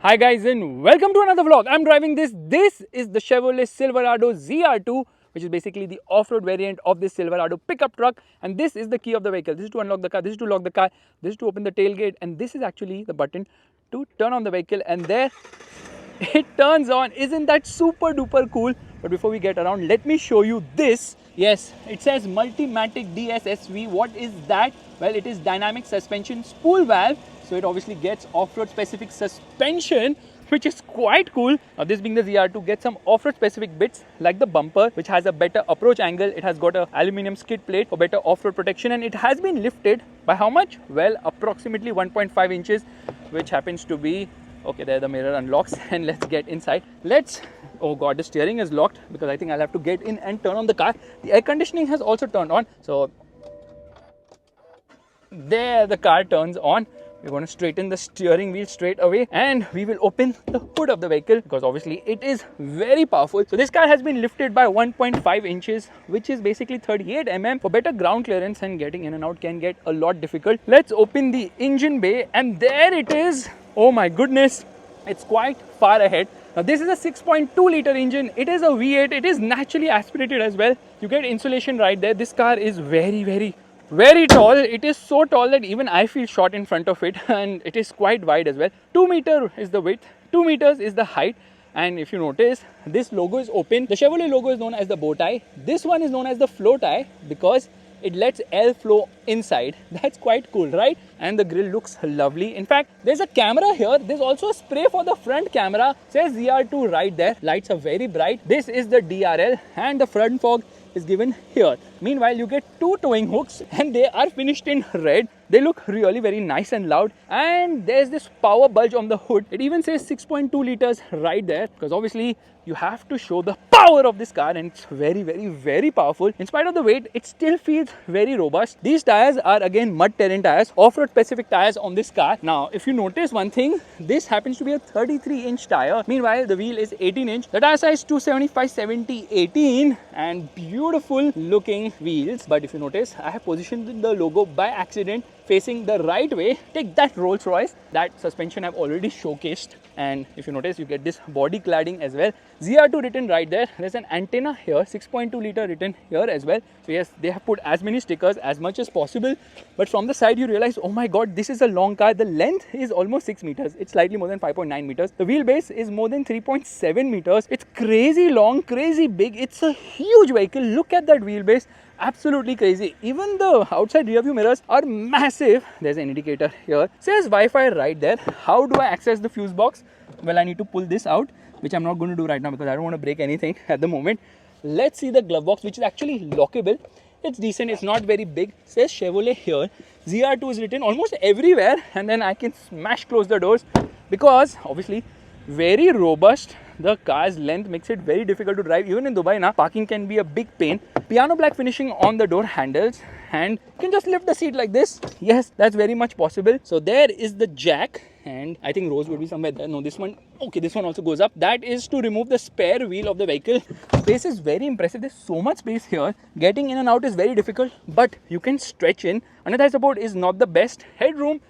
Hi guys and welcome to another vlog. I'm driving this. This is the Chevrolet Silverado ZR2, which is basically the off-road variant of this Silverado pickup truck. And this is the key of the vehicle. This is to unlock the car, this is to lock the car, this is to open the tailgate, and this is actually the button to turn on the vehicle. And there it turns on. Isn't that super duper cool? But before we get around, let me show you this. Yes, it says Multimatic DSSV. What is that? Well, it is dynamic suspension spool valve. So it obviously gets off-road specific suspension, which is quite cool. Now this being the ZR2, gets some off-road specific bits like the bumper, which has a better approach angle. It has got a aluminum skid plate for better off-road protection, and it has been lifted by how much? Well, approximately 1.5 inches, which happens to be, okay, there the mirror unlocks. And let's get inside. Oh god, the steering is locked because I think I'll have to get in and turn on the car. The air conditioning has also turned on. So there the car turns on. We're going to straighten the steering wheel straight away, and we will open the hood of the vehicle because obviously it is very powerful. So this car has been lifted by 1.5 inches, which is basically 38 mm. For better ground clearance, and getting in and out can get a lot difficult. Let's open the engine bay, and there it is. Oh my goodness, it's quite far ahead. Now this is a 6.2 liter engine. It is a V8. It is naturally aspirated as well. You get insulation right there. This car is very tall. It is so tall that even I feel short in front of it, and it is quite wide as well. 2 meters is the width, 2 meters is the height. And if you notice, this logo is open. The Chevrolet logo is known as the bow tie. This one is known as the flow tie because it lets air flow inside. That's quite cool, right? And the grille looks lovely. In fact, there's a camera here. There's also a spray for the front camera. It says ZR2 right there. Lights are very bright. This is the DRL, and the front fog is given here. Meanwhile, you get two towing hooks, and they are finished in red. They look really very nice and loud. And there's this power bulge on the hood. It even says 6.2 liters right there because obviously you have to show the power of this car, and it's very powerful. In spite of the weight, it still feels very robust. These tires are again mud terrain tires, off-road specific tires on this car. Now if you notice one thing, this happens to be a 33-inch tire. Meanwhile, the wheel is 18-inch. The tire size 275/70/18, and beautiful looking wheels. But if you notice, I have positioned the logo by accident facing the right way. Take that, Rolls Royce. That suspension I've already showcased. And if you notice, you get this body cladding as well. ZR2 written right there. There's an antenna here, 6.2 liter written here as well. So yes, they have put as many stickers as much as possible. But from the side, you realize, oh my god, this is a long car. The length is almost 6 meters. It's slightly more than 5.9 meters. The wheelbase is more than 3.7 meters. It's crazy long, crazy big. It's a huge vehicle. Look at that wheelbase. Absolutely crazy. Even the outside rear view mirrors are massive. There's an indicator here. It says Wi-Fi right there. How do I access the fuse box? Well, I need to pull this out, which I'm not going to do right now because I don't want to break anything at the moment. Let's see the glove box, which is actually lockable. It's decent. It's not very big. It says Chevrolet here. ZR2 is written almost everywhere, and then I can smash close the doors because obviously very robust. The car's length makes it very difficult to drive. Even in Dubai now, parking can be a big pain. Piano black finishing on the door handles, and you can just lift the seat like this. Yes, that's very much possible. So there is the jack, and I think Rose would be somewhere there. No, this one, okay, this one also goes up. That is to remove the spare wheel of the vehicle. Space is very impressive. There's so much space here. Getting in and out is very difficult, but you can stretch in. Under-thigh support is not the best. Headroom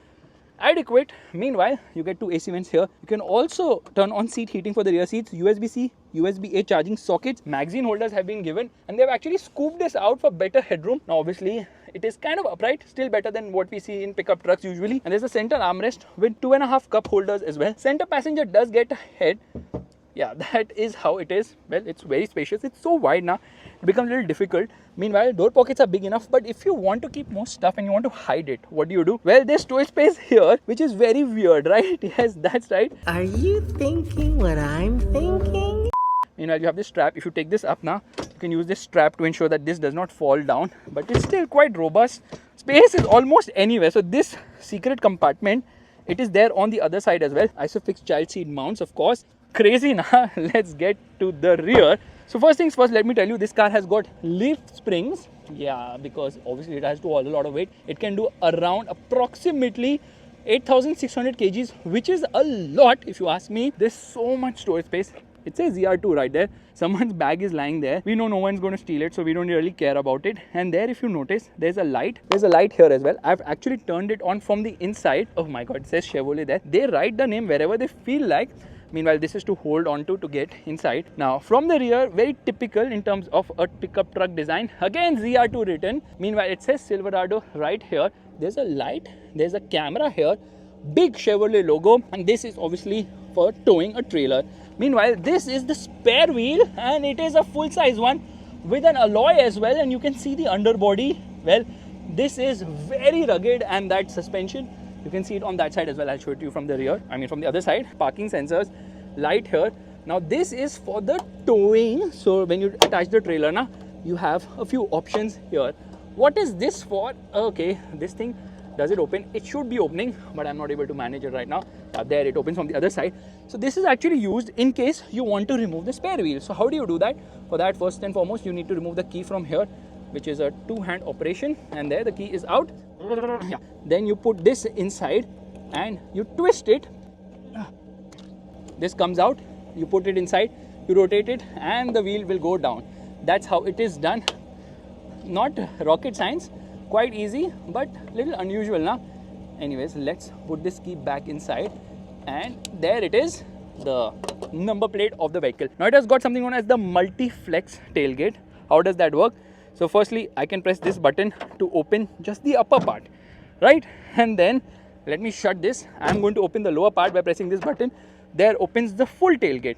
adequate. Meanwhile, you get two AC vents here. You can also turn on seat heating for the rear seats. USB-C, USB-A charging sockets. Magazine holders have been given, and they've actually scooped this out for better headroom. Now obviously it is kind of upright, still better than what we see in pickup trucks usually. And there's a center armrest with 2.5 cup holders as well. Center passenger does get a head. Yeah, that is how it is. Well, it's very spacious. It's so wide now, it becomes a little difficult. Meanwhile, door pockets are big enough, but if you want to keep more stuff and you want to hide it, what do? Well, there's storage space here, which is very weird, right? Yes, that's right. Are you thinking what I'm thinking? Meanwhile, you have this strap. If you take this up now, you can use this strap to ensure that this does not fall down, but it's still quite robust. Space is almost anywhere. So this secret compartment, it is there on the other side as well. Isofix child seat mounts, of course. Crazy now. Let's get to the rear. So first things first, let me tell you, this car has got leaf springs. Yeah, because obviously it has to hold a lot of weight. It can do around approximately 8,600 kgs, which is a lot if you ask me. There's so much storage space. It says ZR2 right there. Someone's bag is lying there. We know no one's going to steal it, so we don't really care about it. And there, if you notice, there's a light. There's a light here as well. I've actually turned it on from the inside. Oh my god, it says Chevrolet there. They write the name wherever they feel like. Meanwhile, this is to hold on to get inside. Now, from the rear, very typical in terms of a pickup truck design. Again, ZR2 written. Meanwhile, it says Silverado right here. There's a light. There's a camera here. Big Chevrolet logo. And this is obviously for towing a trailer. Meanwhile, this is the spare wheel. And it is a full-size one with an alloy as well. And you can see the underbody. Well, this is very rugged. And that suspension, you can see it on that side as well. I'll show it to you from the rear. I mean, from the other side. Parking sensors, light here. Now, this is for the towing. So, when you attach the trailer, now you have a few options here. What is this for? Okay, this thing, does it open? It should be opening, but I'm not able to manage it right now. There, it opens from the other side. So, this is actually used in case you want to remove the spare wheel. So, how do you do that? For that, first and foremost, you need to remove the key from here, which is a two-hand operation. And there, the key is out. Yeah. Then you put this inside and you twist it. This comes out, you put it inside, you rotate it, and the wheel will go down. That's how it is done. Not rocket science, quite easy, but little unusual now. Anyways, let's put this key back inside, and there it is, the number plate of the vehicle. Now it has got something known as the multi-flex tailgate. How does that work? So firstly, I can press this button to open just the upper part, right? And then let me shut this. I'm going to open the lower part by pressing this button. There opens the full tailgate.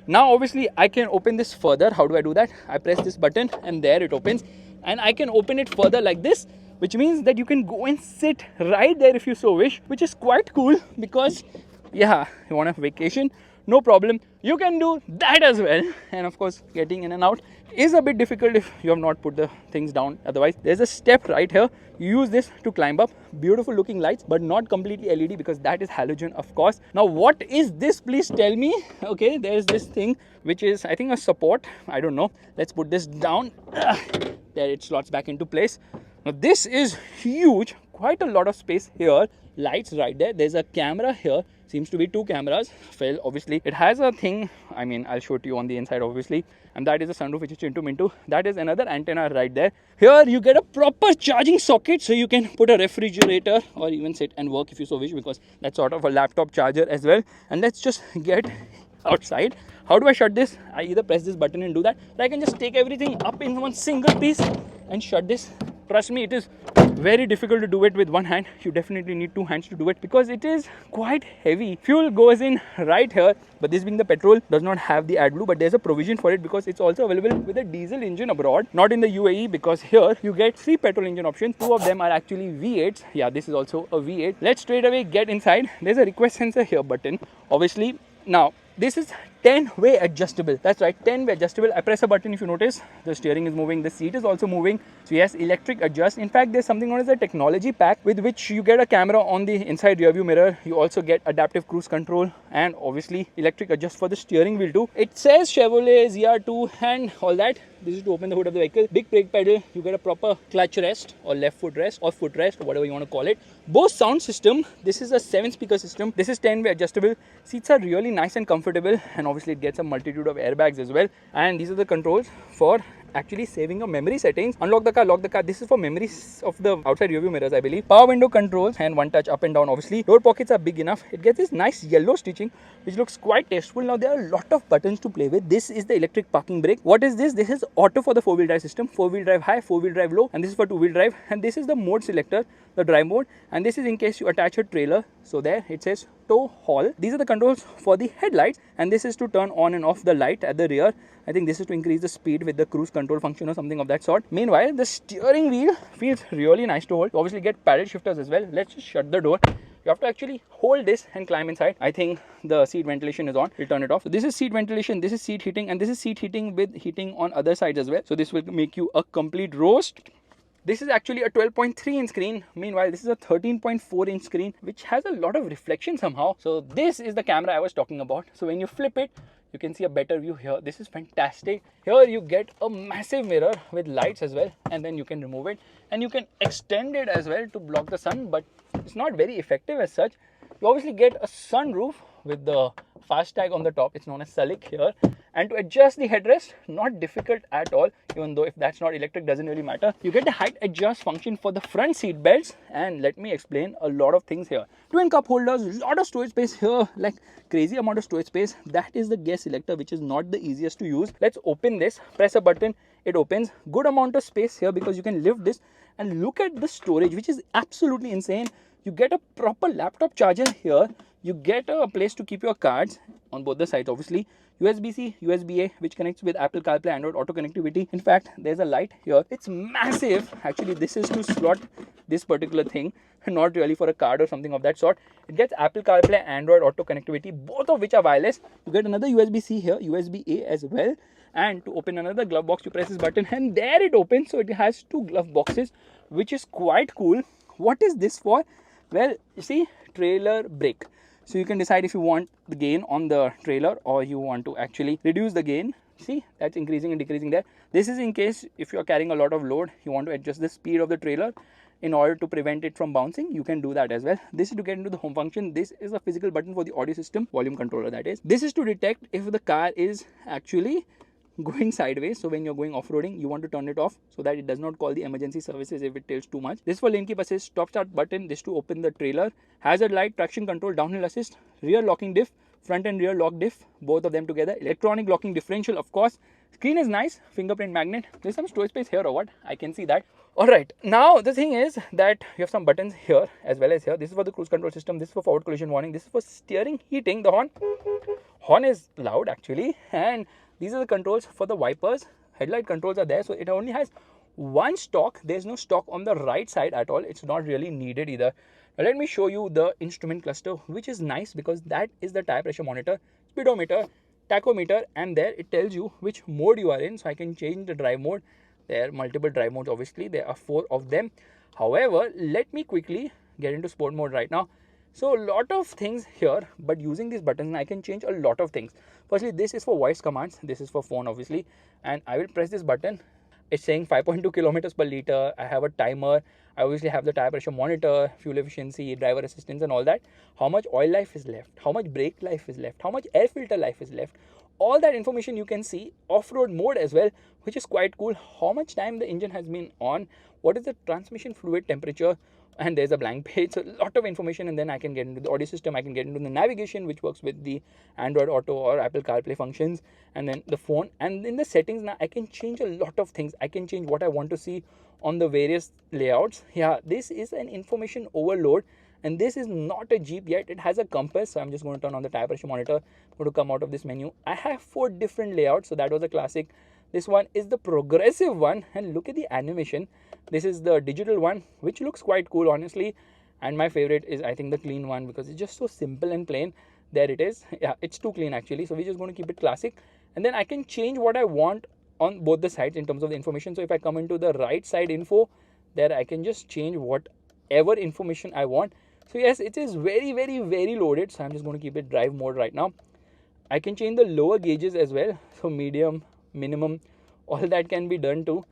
Now obviously I can open this further. How do I do that? I press this button and there it opens, and I can open it further like this, which means that you can go and sit right there if you so wish, which is quite cool because yeah, you want a vacation, no problem, you can do that as well. And of course, getting in and out is a bit difficult if you have not put the things down. Otherwise, there's a step right here. You use this to climb up. Beautiful looking lights, but not completely LED because that is halogen, of course. Now, what is this? Please tell me. Okay, there's this thing which is, I think, a support. I don't know. Let's put this down. There, it slots back into place. Now, this is huge. Quite a lot of space here. Lights right there. There's a camera here. Seems to be two cameras. Well, obviously, it has a thing. I mean, I'll show it to you on the inside, obviously. And that is a sunroof, which is Chintu Mintu. That is another antenna right there. Here, you get a proper charging socket. So, you can put a refrigerator or even sit and work if you so wish, because that's sort of a laptop charger as well. And let's just get outside. How do I shut this? I either press this button and do that, or I can just take everything up in one single piece and shut this. Trust me, it is very difficult to do it with one hand. You definitely need two hands to do it because it is quite heavy. Fuel goes in right here, but this being the petrol does not have the AdBlue, but there's a provision for it because it's also available with a diesel engine abroad, not in the UAE, because here you get 3 petrol engine options. 2 of them are actually V8s. Yeah, this is also a V8. Let's straight away get inside. There's a request sensor here button, obviously. Now, this is 10-way adjustable. That's right, 10-way adjustable. I press a button, if you notice, the steering is moving, the seat is also moving. So yes, electric adjust. In fact, there's something known as a technology pack with which you get a camera on the inside rear view mirror. You also get adaptive cruise control and obviously electric adjust for the steering wheel too. It says Chevrolet ZR2 and all that. This is to open the hood of the vehicle. Big brake pedal. You get a proper clutch rest or left foot rest or foot rest or whatever you want to call it. Bose sound system. This is a 7-speaker system. This is 10-way adjustable. Seats are really nice and comfortable, and obviously it gets a multitude of airbags as well. And these are the controls for actually saving your memory settings. Unlock the car, lock the car. This is for memories of the outside rear view mirrors, I believe. Power window controls and one touch up and down, obviously. Door pockets are big enough. It gets this nice yellow stitching, which looks quite tasteful. Now, there are a lot of buttons to play with. This is the electric parking brake. What is this? This is auto for the 4-wheel drive system. 4-wheel drive high, 4-wheel drive low, and this is for 2-wheel drive. And this is the mode selector, the drive mode. And this is in case you attach a trailer. So there it says tow haul. These are the controls for the headlights, and this is to turn on and off the light at the rear. I think this is to increase the speed with the cruise control function or something of that sort. Meanwhile, the steering wheel feels really nice to hold. You obviously get paddle shifters as well. Let's just shut the door. You have to actually hold this and climb inside. I think the seat ventilation is on. We'll turn it off. So this is seat ventilation, this is seat heating, and this is seat heating with heating on other sides as well. So this will make you a complete roast. This is actually a 12.3-inch screen. Meanwhile, this is a 13.4-inch screen, which has a lot of reflection somehow. So this is the camera I was talking about. So when you flip it, you can see a better view here. This is fantastic. Here you get a massive mirror with lights as well, and then you can remove it and you can extend it as well to block the sun, but it's not very effective as such. You obviously get a sunroof with the fast tag on the top. It's known as Salik here. And to adjust the headrest, not difficult at all, even though if that's not electric, doesn't really matter. You get the height adjust function for the front seat belts, and let me explain a lot of things here. Twin cup holders, a lot of storage space here, like crazy amount of storage space. That is the gas selector, which is not the easiest to use. Let's open this, press a button, it opens. Good amount of space here because you can lift this, and look at the storage, which is absolutely insane. You get a proper laptop charger here. You get a place to keep your cards on both the sides, obviously. USB-C, USB-A, which connects with Apple CarPlay, Android Auto connectivity. In fact, there's a light here. It's massive. Actually, this is to slot this particular thing, not really for a card or something of that sort. It gets Apple CarPlay, Android Auto connectivity, both of which are wireless. You get another USB-C here, USB-A as well. And to open another glove box, you press this button, and there it opens. So it has two glove boxes, which is quite cool. What is this for? Well, you see, trailer brake. So you can decide if you want the gain on the trailer or you want to actually reduce the gain. See, that's increasing and decreasing there. This is in case if you are carrying a lot of load, you want to adjust the speed of the trailer in order to prevent it from bouncing. You can do that as well. This is to get into the home function. This is a physical button for the audio system, volume controller that is. This is to detect if the car is actually going sideways. So when you're going off-roading, you want to turn it off so that it does not call the emergency services if it tilts too much. This for lane keep assist, stop start button, this to open the trailer, hazard light, traction control, downhill assist, rear locking diff, front and rear lock diff, both of them together, electronic locking differential, of course. Screen is nice, fingerprint magnet. There's some storage space here or what, I can see that. Alright, now the thing is that you have some buttons here as well as here. This is for the cruise control system, this is for forward collision warning, this is for steering heating. The horn is loud actually, and these are the controls for the wipers. Headlight controls are there, so it only has one stalk. There's no stalk on the right side at all. It's not really needed either. Now let me show you the instrument cluster, which is nice because that is the tire pressure monitor, speedometer, tachometer, and there it tells you which mode you are in. So I can change the drive mode. There are multiple drive modes, obviously. There are 4 of them. However, let me quickly get into sport mode right now. So a lot of things here, but using these buttons, I can change a lot of things. Firstly, this is for voice commands. This is for phone, obviously. And I will press this button. It's saying 5.2 kilometers per liter. I have a timer. I obviously have the tire pressure monitor, fuel efficiency, driver assistance and all that. How much oil life is left, how much brake life is left, how much air filter life is left. All that information you can see. Off-road mode as well, which is quite cool. How much time the engine has been on, what is the transmission fluid temperature, and there's a blank page. So a lot of information, and then I can get into the audio system. I can get into the navigation, which works with the Android Auto or Apple CarPlay functions, and then the phone. And in the settings now, I can change a lot of things. I can change what I want to see on the various layouts. Yeah, this is an information overload, and this is not a Jeep yet. It has a compass, so I'm just going to turn on the tire pressure monitor. I'm going to come out of this menu. I have 4 different layouts, so that was a classic. This one is the progressive one, and look at the animation. This is the digital one, which looks quite cool, honestly. And my favorite is, I think, the clean one, because it's just so simple and plain. There it is. Yeah, it's too clean actually, so we're just going to keep it classic. And then I can change what I want on both the sides in terms of the information. So if I come into the right side info, there I can just change whatever information I want. So yes, it is very, very, very loaded. So I'm just going to keep it drive mode right now. I can change the lower gauges as well. So medium, minimum, all that can be done too.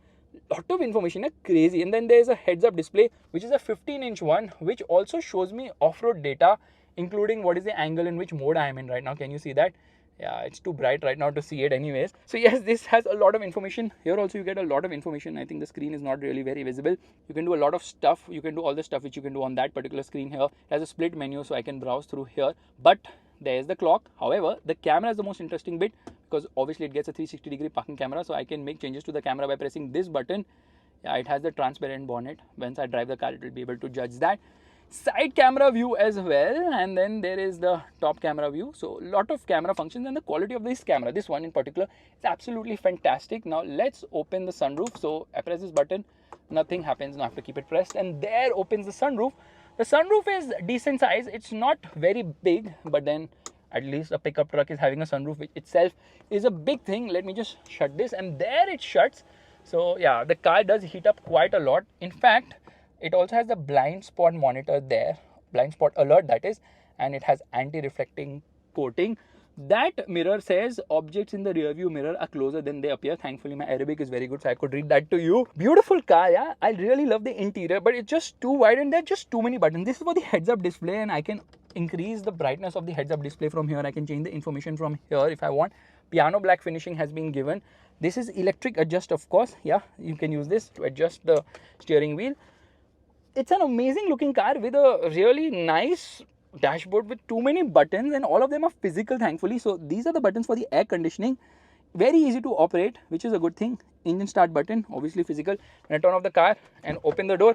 Lot of information, crazy. And then there's a heads-up display, which is a 15-inch one, which also shows me off-road data, including what is the angle in which mode I am in right now. Can you see that? Yeah, it's too bright right now to see it anyways. So yes, this has a lot of information. Here also you get a lot of information. I think the screen is not really very visible. You can do a lot of stuff. You can do all the stuff which you can do on that particular screen here. It has a split menu, so I can browse through here. But there is the clock. However, the camera is the most interesting bit, because obviously it gets a 360-degree parking camera. So I can make changes to the camera by pressing this button. Yeah, it has the transparent bonnet. Once I drive the car, it will be able to judge that. Side camera view as well, and then there is the top camera view. So a lot of camera functions, and the quality of this camera, this one in particular, is absolutely fantastic. Now let's open the sunroof. So I press this button, nothing happens. Now I have to keep it pressed, and there opens the sunroof. The sunroof is decent size. It's not very big, but then at least a pickup truck is having a sunroof, which itself is a big thing. Let me just shut this, and there it shuts. So yeah, the car does heat up quite a lot. In fact, it also has the blind spot monitor there, blind spot alert that is, and it has anti-reflecting coating. That mirror says objects in the rear view mirror are closer than they appear. Thankfully, my Arabic is very good, so I could read that to you. Beautiful car, yeah. I really love the interior, but it's just too wide and there are just too many buttons. This is for the heads-up display, and I can increase the brightness of the heads-up display from here. I can change the information from here if I want. Piano black finishing has been given. This is electric adjust, of course. Yeah, you can use this to adjust the steering wheel. It's an amazing looking car with a really nice dashboard with too many buttons, and all of them are physical, thankfully. So these are the buttons for the air conditioning. Very easy to operate, which is a good thing. Engine start button, obviously physical. When I turn off the car and open the door,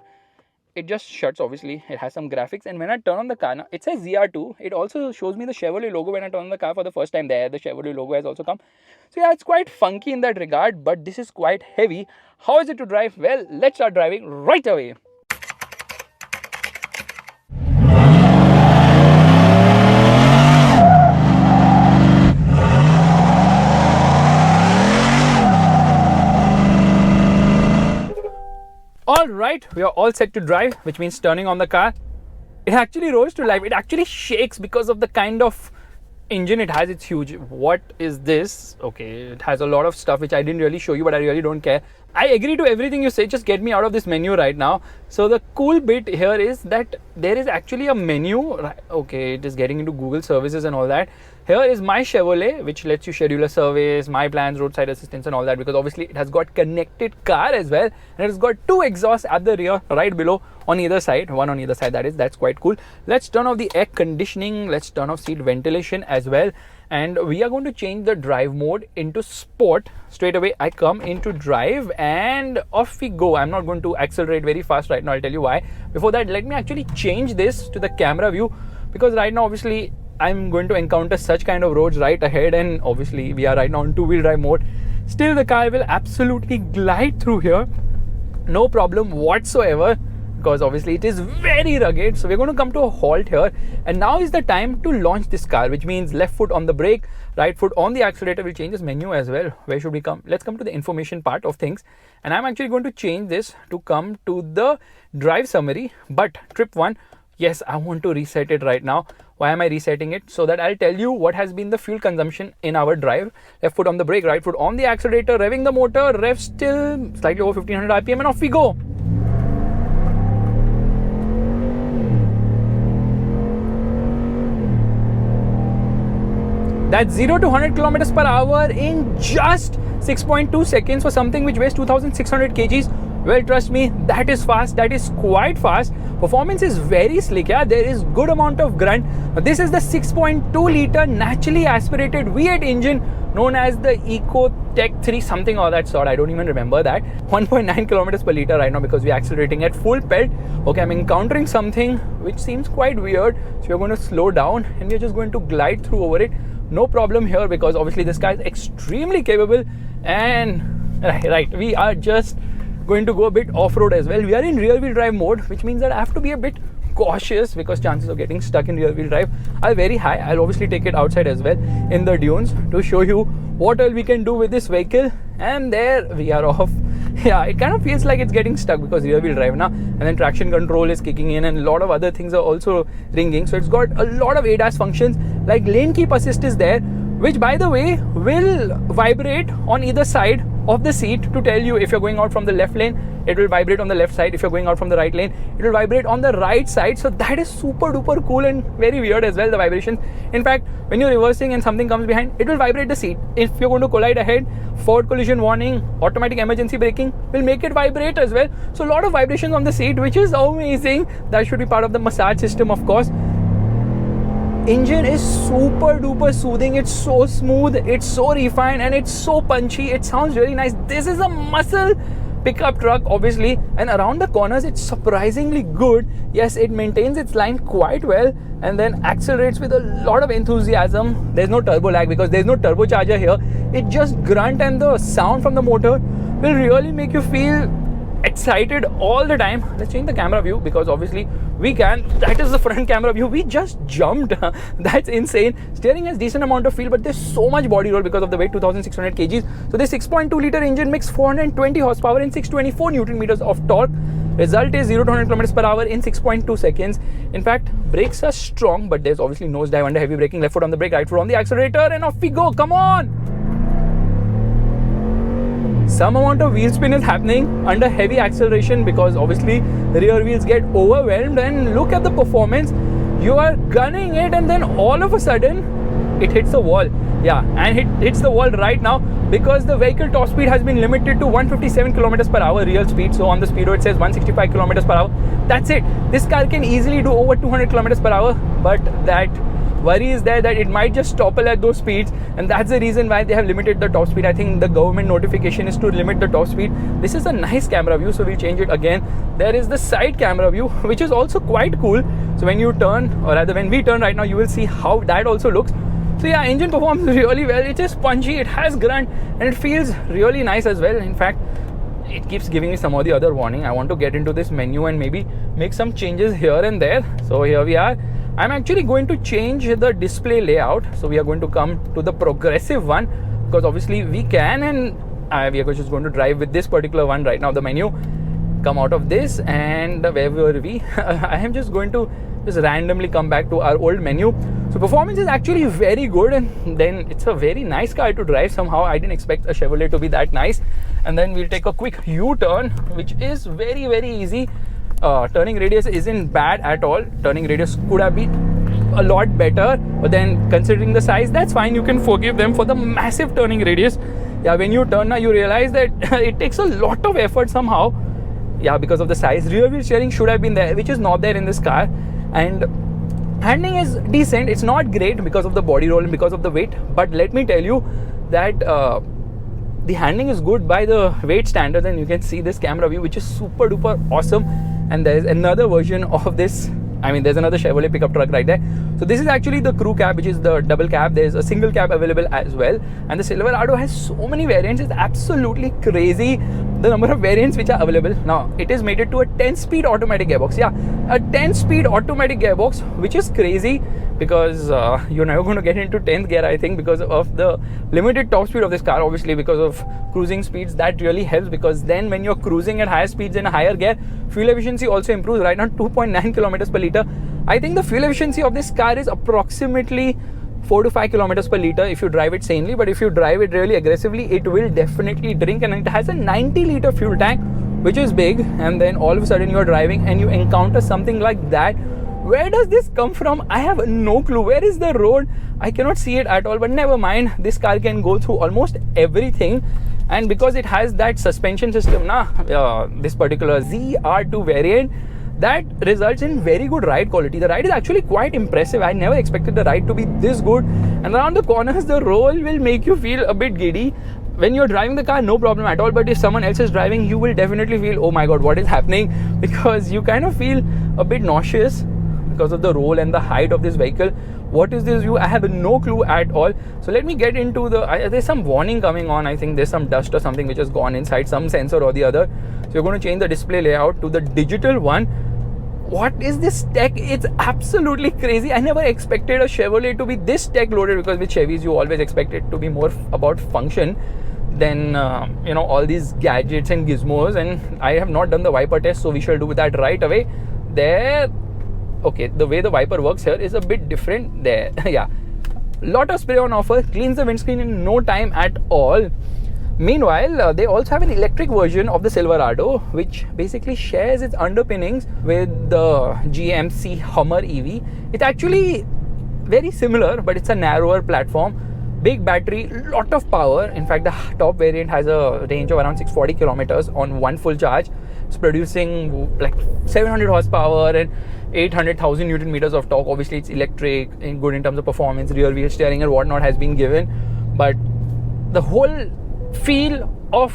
it just shuts. Obviously it has some graphics, and when I turn on the car now, it says ZR2. It also shows me the Chevrolet logo when I turn on the car for the first time. There the Chevrolet logo has also come. So yeah, it's quite funky in that regard, but this is quite heavy. How is it to drive? Well, let's start driving right away. Alright, we are all set to drive, which means turning on the car. It actually rose to life. It actually shakes because of the kind of engine it has. It's huge. What is this? Okay, it has a lot of stuff which I didn't really show you, but I really don't care. I agree to everything you say. Just get me out of this menu right now. So the cool bit here is that there is actually a menu. Okay, it is getting into Google services and all that. Here is My Chevrolet, which lets you schedule a service, My Plans, roadside assistance and all that, because obviously it has got connected car as well, and it has got two exhausts at the rear right below on either side, one on either side, that's quite cool. Let's turn off the air conditioning, let's turn off seat ventilation as well, and we are going to change the drive mode into sport. Straight away I come into drive and off we go. I'm not going to accelerate very fast right now, I'll tell you why. Before that, let me actually change this to the camera view, because right now obviously I'm going to encounter such kind of roads right ahead, and obviously we are right now in two-wheel drive mode. Still the car will absolutely glide through here, no problem whatsoever, because obviously it is very rugged. So we're going to come to a halt here, and now is the time to launch this car, which means left foot on the brake, right foot on the accelerator. We'll change this menu as well. Where should we come? Let's come to the information part of things, and I'm actually going to change this to come to the drive summary. But trip one, yes, I want to reset it right now. Why am I resetting it? So that I'll tell you what has been the fuel consumption in our drive. Left foot on the brake, right foot on the accelerator, revving the motor, rev still slightly over 1500 RPM, and off we go. That's 0 to 100 kilometers per hour in just 6.2 seconds for something which weighs 2600 kgs. Well, trust me, that is fast. That is quite fast. Performance is very slick. Yeah, there is good amount of grunt. This is the 6.2 liter naturally aspirated V8 engine known as the Eco Tech 3 something or that sort. I don't even remember that. 1.9 kilometers per liter right now because we're accelerating at full pelt. Okay, I'm encountering something which seems quite weird. So we're going to slow down and we're just going to glide through over it. No problem here because obviously this car is extremely capable, and right, we are just going to go a bit off-road as well. We are in rear-wheel drive mode, which means that I have to be a bit cautious because chances of getting stuck in rear-wheel drive are very high. I'll obviously take it outside as well in the dunes to show you what all we can do with this vehicle. And there we are off. Yeah, it kind of feels like it's getting stuck because rear-wheel drive now, and then traction control is kicking in and a lot of other things are also ringing. So it's got a lot of ADAS functions, like lane keep assist is there, which by the way will vibrate on either side of the seat to tell you if you're going out from the left lane, it will vibrate on the left side. If you're going out from the right lane, it will vibrate on the right side. So that is super duper cool and very weird as well, the vibrations. In fact, when you're reversing and something comes behind, it will vibrate the seat. If you're going to collide ahead, forward collision warning, automatic emergency braking will make it vibrate as well. So a lot of vibrations on the seat, which is amazing. That should be part of the massage system, of course. Engine is super duper soothing. It's so smooth, it's so refined, and it's so punchy. It sounds really nice. This is a muscle pickup truck obviously, and around the corners it's surprisingly good. Yes, it maintains its line quite well and then accelerates with a lot of enthusiasm. There's no turbo lag because there's no turbocharger here. It just grunt, and the sound from the motor will really make you feel excited all the time. Let's change the camera view because obviously we can. That is the front camera view. We just jumped. That's insane. Steering has decent amount of feel, but there's so much body roll because of the weight, 2600 kgs. So this 6.2 liter engine makes 420 horsepower and 624 newton meters of torque. Result is 0 to 100 kilometers per hour in 6.2 seconds. In fact, brakes are strong, but there's obviously nosedive under heavy braking. Left foot on the brake, right foot on the accelerator, and off we go. Come on. Some amount of wheel spin is happening under heavy acceleration because obviously the rear wheels get overwhelmed, and look at the performance. you are gunning it and then all of a sudden it hits the wall. Yeah, and it hits the wall right now because the vehicle top speed has been limited to 157 kilometers per hour real speed. So on the speedo it says 165 kilometers per hour. That's it. This car can easily do over 200 kilometers per hour, but that worry is there that it might just topple at those speeds, and that's the reason why they have limited the top speed. I think the government notification is to limit the top speed. This is a nice camera view, so we'll change it again. There is the side camera view, which is also quite cool. So when you turn, or rather when we turn right now, you will see how that also looks. So yeah, engine performs really well. It is punchy, it has grunt, and it feels really nice as well. In fact, it keeps giving me some of the other warning. I want to get into this menu and maybe make some changes here and there. So here we are. I'm actually going to change the display layout. So we are going to come to the progressive one, because obviously we can, and we are just going to drive with this particular one right now. The menu, come out of this, and where were we? I am just going to just randomly come back to our old menu. So performance is actually very good, and then it's a very nice car to drive. Somehow I didn't expect a Chevrolet to be that nice. And then we'll take a quick U-turn, which is very, very easy. Turning radius isn't bad at all. Turning radius could have been a lot better, but then considering the size, that's fine. You can forgive them for the massive turning radius. Yeah, when you turn now, you realize that it takes a lot of effort somehow. Yeah, because of the size. Rear wheel steering should have been there, which is not there in this car. And handling is decent. It's not great because of the body roll and because of the weight, but let me tell you that the handling is good by the weight standards. And you can see this camera view, which is super duper awesome. And there's another version of this. I mean, there's another Chevrolet pickup truck right there. So this is actually the crew cab, which is the double cab. There's a single cab available as well. And the Silverado has so many variants. It's absolutely crazy the number of variants which are available. Now, it is mated to a 10-speed automatic gearbox. Yeah, a 10-speed automatic gearbox, which is crazy because you're never going to get into 10th gear, I think, because of the limited top speed of this car. Obviously, because of cruising speeds, that really helps, because then when you're cruising at higher speeds in a higher gear, fuel efficiency also improves. Right now, 2.9 kilometers per liter. I think the fuel efficiency of this car is approximately 4 to 5 kilometers per liter if you drive it sanely, but if you drive it really aggressively, it will definitely drink. And it has a 90-liter fuel tank, which is big. And then all of a sudden you're driving and you encounter something like that. Where does this come from? I have no clue. Where is the road? I cannot see it at all, but never mind. This car can go through almost everything. And because it has that suspension system, this particular ZR2 variant, that results in very good ride quality. The ride is actually quite impressive. I never expected the ride to be this good. And around the corners, the roll will make you feel a bit giddy. When you're driving the car, no problem at all. But if someone else is driving, you will definitely feel, oh my god, what is happening? Because you kind of feel a bit nauseous because of the roll and the height of this vehicle. What is this view? I have no clue at all. So let me get into the... there's some warning coming on. I think there's some dust or something which has gone inside some sensor or the other. So you're going to change the display layout to the digital one. What is this tech? It's absolutely crazy. I never expected a Chevrolet to be this tech loaded, because with Chevys you always expect it to be more about function than all these gadgets and gizmos. And I have not done the wiper test, so we shall do that right away. There, okay, the way the wiper works here is a bit different there. Yeah, lot of spray on offer, cleans the windscreen in no time at all. Meanwhile, they also have an electric version of the Silverado, which basically shares its underpinnings with the GMC Hummer EV. It's actually very similar, but it's a narrower platform. Big battery, lot of power. In fact, the top variant has a range of around 640 kilometers on one full charge. It's producing like 700 horsepower and 800,000 Newton meters of torque. Obviously, it's electric and good in terms of performance. Rear wheel steering and whatnot has been given. But the whole feel of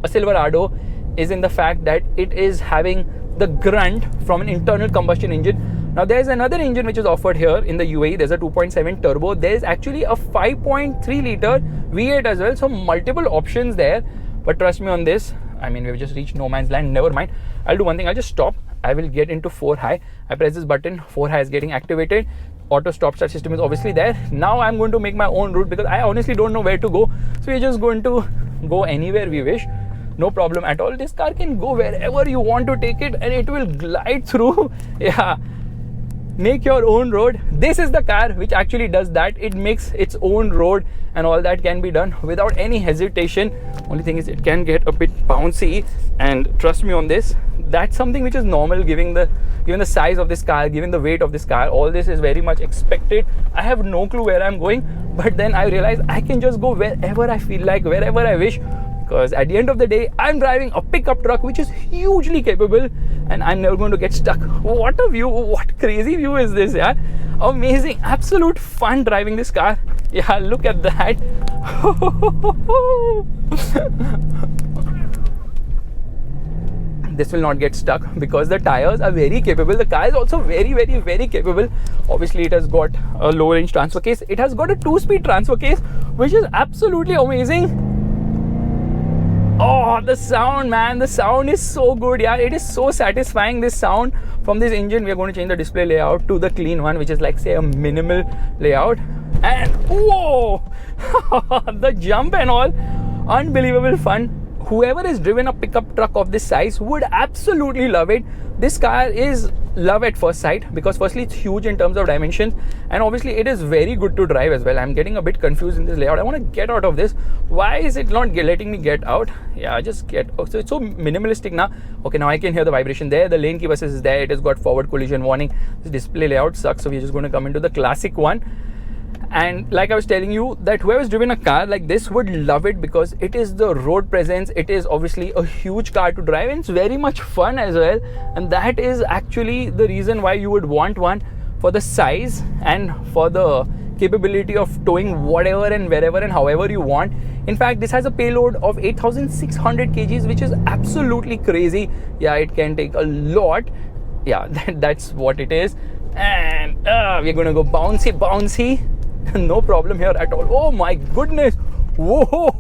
a Silverado is in the fact that it is having the grunt from an internal combustion engine. Now there's another engine which is offered here in the UAE. There's a 2.7 turbo. There's actually a 5.3 liter V8 as well. So multiple options there. But trust me on this, I mean, we've just reached no man's land. Never mind. I'll do one thing. I'll just stop. I will get into 4 high. I press this button. 4 high is getting activated. Auto stop start system is obviously there. Now I'm going to make my own route because I honestly don't know where to go. So we're just going to go anywhere we wish. No problem at all. This car can go wherever you want to take it and it will glide through. Yeah. Make your own road. This is the car which actually does that. It makes its own road and all that can be done without any hesitation. Only thing is it can get a bit bouncy, and trust me on this, that's something which is normal given the size of this car, given the weight of this car. All this is very much expected. I have no clue where I'm going, but then I realized I can just go wherever I feel like, wherever I wish, because at the end of the day, I'm driving a pickup truck which is hugely capable, and I'm never going to get stuck. What a view! What crazy view is this, yeah? Amazing, absolute fun driving this car. Yeah, look at that. This will not get stuck because the tires are very capable. The car is also very, very, very capable. Obviously, it has got a low range transfer case. It has got a 2-speed transfer case, which is absolutely amazing. Oh, the sound, man, the sound is so good. Yeah, it is so satisfying, this sound from this engine. We are going to change the display layout to the clean one, which is like, say, a minimal layout. And whoa, the jump and all, unbelievable fun. Whoever has driven a pickup truck of this size would absolutely love it. This car is love at first sight because firstly it's huge in terms of dimensions, and obviously it is very good to drive as well. I'm getting a bit confused in this layout. I want to get out of this. Why is it not letting me get out? Yeah, just get. Oh, so it's so minimalistic now. Okay, now I can hear the vibration there. The lane keep assist is there. It has got forward collision warning. This display layout sucks, so we're just going to come into the classic one. And like I was telling you, that whoever's driven a car like this would love it because it is the road presence. It is obviously a huge car to drive, and it's very much fun as well. And that is actually the reason why you would want one, for the size and for the capability of towing whatever and wherever and however you want. In fact, this has a payload of 8,600 kgs, which is absolutely crazy. Yeah, it can take a lot. Yeah, that's what it is. And we're gonna go bouncy. No problem here at all. Oh my goodness. Whoa.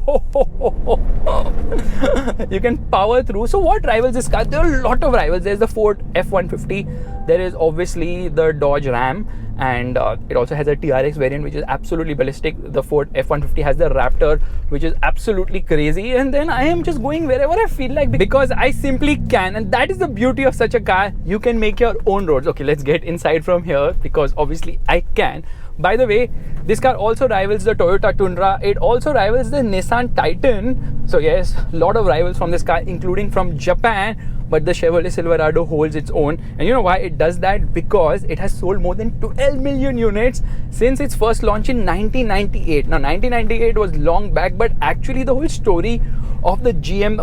You can power through. So what rivals this car? There are a lot of rivals. There's the Ford F-150. There is obviously the Dodge Ram, and it also has a TRX variant, which is absolutely ballistic. The Ford F-150 has the Raptor, which is absolutely crazy. And then I am just going wherever I feel like because I simply can. And that is the beauty of such a car. You can make your own roads. Okay, let's get inside from here because obviously I can. By the way, this car also rivals the Toyota Tundra. It also rivals the Nissan Titan. So yes, a lot of rivals from this car, including from Japan. But the Chevrolet Silverado holds its own. And you know why it does that? Because it has sold more than 12 million units since its first launch in 1998. Now, 1998 was long back, but actually the whole story of the GM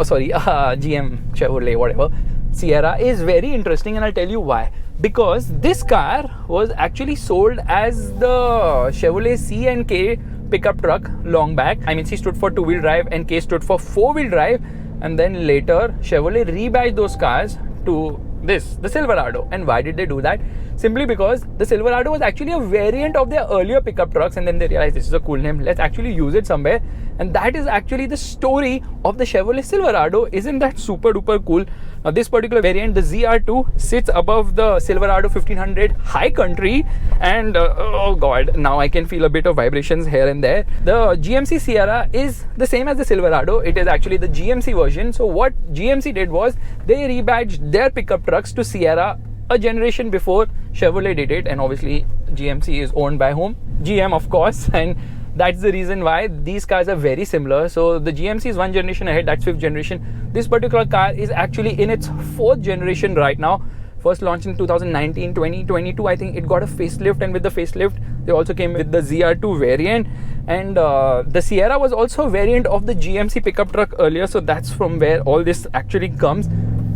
Chevrolet, whatever, Sierra is very interesting, and I'll tell you why. Because this car was actually sold as the Chevrolet C and K pickup truck long back. I mean, C stood for 2-wheel drive and K stood for 4-wheel drive. And then later, Chevrolet rebadged those cars to this, the Silverado. And why did they do that? Simply because the Silverado was actually a variant of their earlier pickup trucks, and then they realized this is a cool name, let's actually use it somewhere. And that is actually the story of the Chevrolet Silverado. Isn't that super duper cool? Now this particular variant, the ZR2, sits above the Silverado 1500 high country, and oh god, now I can feel a bit of vibrations here and there. The GMC Sierra is the same as the Silverado. It is actually the GMC version. So what GMC did was they rebadged their pickup trucks to Sierra a generation before Chevrolet did it, and obviously GMC is owned by whom? GM, of course. And that's the reason why these cars are very similar. So the GMC is 1 generation ahead, that's 5th generation. This particular car is actually in its 4th generation right now. First launched in 2019, 2022, I think it got a facelift, and with the facelift, they also came with the ZR2 variant. And the Sierra was also a variant of the GMC pickup truck earlier, so that's from where all this actually comes.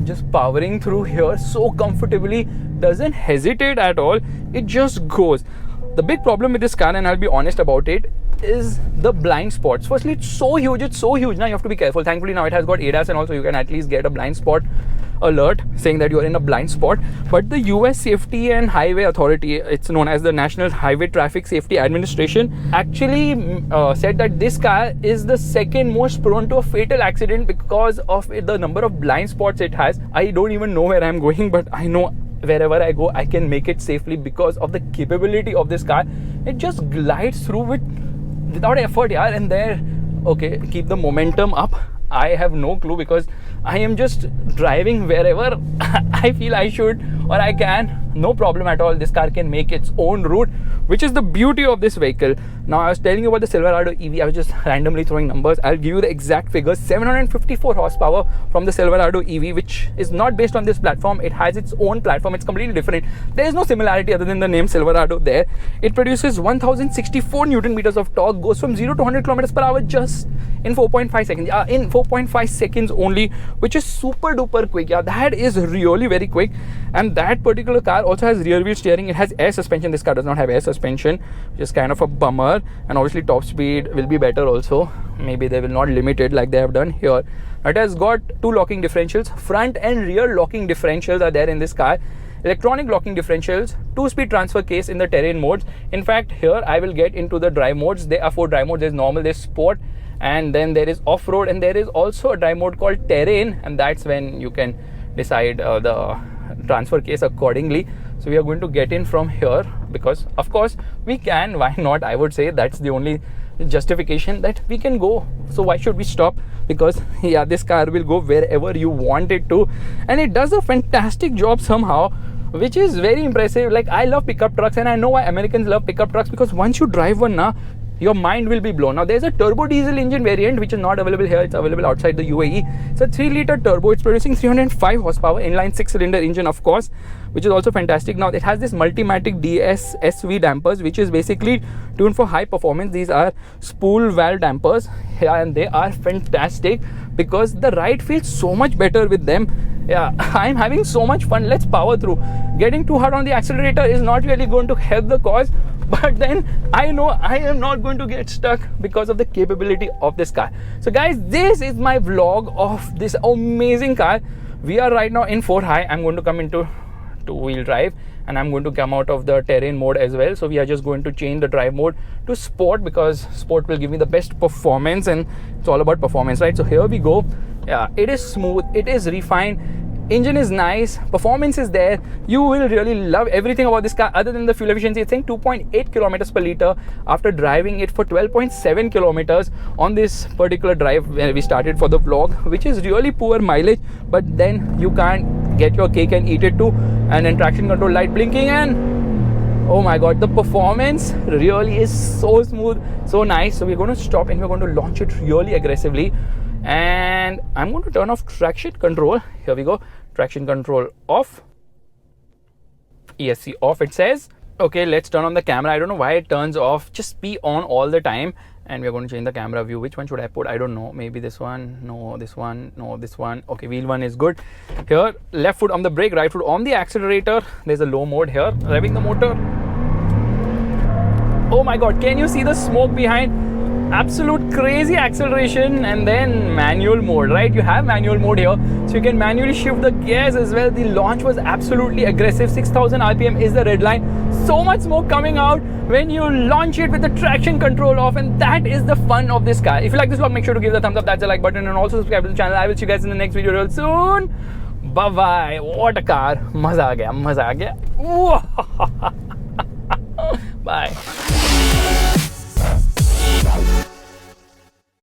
Just powering through here so comfortably, doesn't hesitate at all, it just goes. The big problem with this car, and I'll be honest about it, is the blind spots. Firstly, it's so huge now, you have to be careful. Thankfully now it has got ADAS, and also you can at least get a blind spot alert saying that you're in a blind spot. But the US Safety and Highway Authority, it's known as the National Highway Traffic Safety Administration, actually said that this car is the second most prone to a fatal accident because of the number of blind spots it has. I don't even know where I'm going, but I know wherever I go I can make it safely because of the capability of this car. It just glides through without effort, yeah. And there, okay, keep the momentum up. I have no clue because I am just driving wherever I feel I should or I can. No problem at all. This car can make its own route, which is the beauty of this vehicle. Now, I was telling you about the Silverado EV. I was just randomly throwing numbers. I'll give you the exact figures. 754 horsepower from the Silverado EV, which is not based on this platform. It has its own platform. It's completely different. There is no similarity other than the name Silverado there. It produces 1064 Newton meters of torque, goes from 0 to 100 kilometers per hour just in 4.5 seconds. In 4.5 seconds only, which is super duper quick. Yeah, that is really very quick. And that particular car also has rear wheel steering. It has air suspension. This car does not have air suspension, which is kind of a bummer. And obviously top speed will be better also. Maybe they will not limit it like they have done here. It has got two locking differentials. Front and rear locking differentials are there in this car. Electronic locking differentials, 2-speed transfer case in the terrain modes. In fact, here I will get into the drive modes. There are 4 drive modes. There's normal, there's sport, and then there is off-road, and there is also a drive mode called terrain, and that's when you can decide the transfer case accordingly. So we are going to get in from here because of course we can. Why not? I would say that's the only justification that we can go. So why should we stop? Because yeah, this car will go wherever you want it to, and it does a fantastic job somehow, which is very impressive. Like, I love pickup trucks, and I know why Americans love pickup trucks, because once you drive one now, your mind will be blown. Now, there's a turbo diesel engine variant which is not available here. It's available outside the UAE. It's a 3-liter turbo. It's producing 305 horsepower, inline 6-cylinder engine, of course, which is also fantastic. Now, it has this Multimatic DS SV dampers, which is basically tuned for high performance. These are spool valve dampers, yeah, and they are fantastic because the ride feels so much better with them. Yeah, I'm having so much fun. Let's power through. Getting too hard on the accelerator is not really going to help the cause, but then I know I am not going to get stuck because of the capability of this car. So guys, this is my vlog of this amazing car. We are right now in 4 high. I'm going to come into 2-wheel drive, and I'm going to come out of the terrain mode as well. So we are just going to change the drive mode to sport, because sport will give me the best performance, and it's all about performance, right? So here we go. Yeah, it is smooth, it is refined, engine is nice, performance is there. You will really love everything about this car other than the fuel efficiency. It's saying 2.8 kilometers per liter after driving it for 12.7 kilometers on this particular drive where we started for the vlog, which is really poor mileage, but then you can't get your cake and eat it too. And then traction control light blinking, and oh my god, the performance really is so smooth, so nice. So we're going to stop and we're going to launch it really aggressively, and I'm going to turn off traction control. Here we go. Traction control off, ESC off, it says. Okay, let's turn on the camera. I don't know why it turns off. Just be on all the time. And we're going to change the camera view. Which one should I put? I don't know. Maybe this one. No, this one. No, this one. Okay, wheel 1 is good. Here, left foot on the brake, right foot on the accelerator. There's a low mode here. Revving the motor. Oh my god, can you see the smoke behind? Absolute crazy acceleration. And then manual mode, right? You have manual mode here, so you can manually shift the gears as well. The launch was absolutely aggressive. 6,000 RPM is the red line. So much smoke coming out when you launch it with the traction control off, and that is the fun of this car. If you like this vlog, make sure to give the thumbs up. That's the like button, and also subscribe to the channel. I will see you guys in the next video real soon. Bye bye. What a car. Maza aa gaya. Bye.